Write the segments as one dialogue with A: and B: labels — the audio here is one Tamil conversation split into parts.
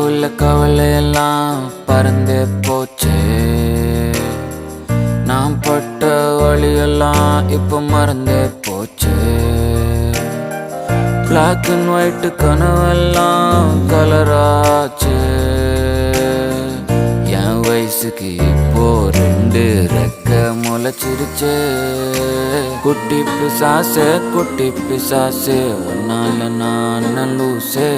A: உள்ள கவலையெல்லாம் பறந்தே போச்சே. நான் பட்ட வழியெல்லாம் இப்ப மறந்தே போச்சே. பிளாக் அண்ட் ஒயிட் கனவெல்லாம் கலராச்சு. என் வயசுக்கு இப்போ 2 ரெக்க முளைச்சிருச்சே. குட்டி பிசாசே குட்டி பிசாசே உன்னால நான் லூசே.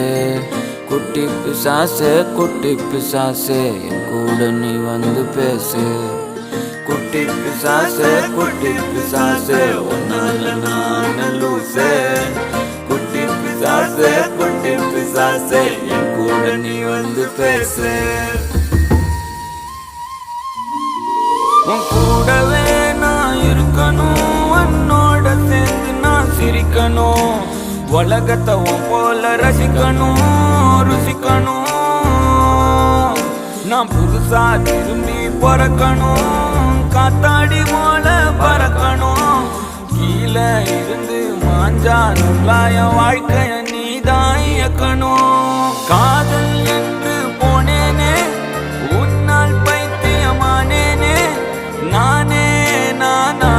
A: குட்டி பிசாசே குட்டி பிசாசே என் கூட நீ வந்து பேசு. குட்டி பிசாசே குட்டி பிசாசே உன்னால நான் லூசே. குட்டி பிசாசே குட்டி பிசாசே என் கூட நீ வந்து பேசு. உன் கூடவே நான் இருக்கணும், உன்னோட சேர்ந்து நான் சிரிக்கணும். உலகத்தை உன் போல ரசிக்கணும் ருசிக்கணும். நான் புதுசா திரும்பி பிறக்கணும், காத்தாடி போல பறக்கணும். கீழே இருந்து மாஞ்சா நுள்ளாய வாழ்க்கைய நீதான் இயக்கணும். காதல் என்று போனேனே, உன்னால் பைத்தியமானேனே. நானே நானா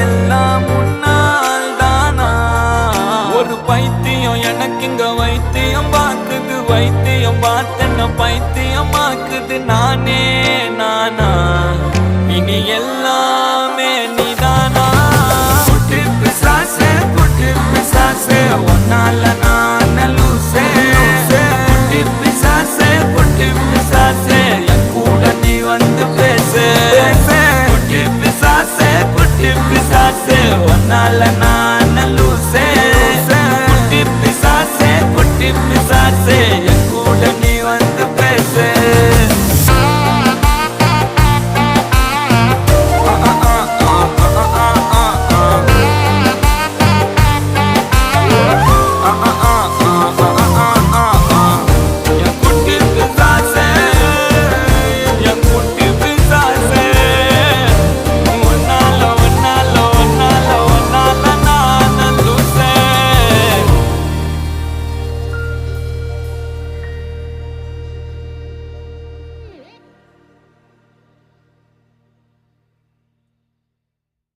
A: எல்லாம் முன்னால் தானா. ஒரு பைத்தியம் எனக்கு இங்க வைத்தியம் பார்க்குது, வைத்தியம் பார்த்தென்ன பைத்தியமாக்குது. நானே நானா இனி எல்லாமே நீதானா. குட்டி பிசாசே குட்டி பிசாசே உன்னால நான் லூசே. குட்டி பிசாசே குட்டி பிசாசே என் கூட நீ வந்து பேசு. குட்டி பிசாசே குட்டி பிசாசே உன்னால நான் லூசே. குட்டி பிசாசே குட்டி பிசாசே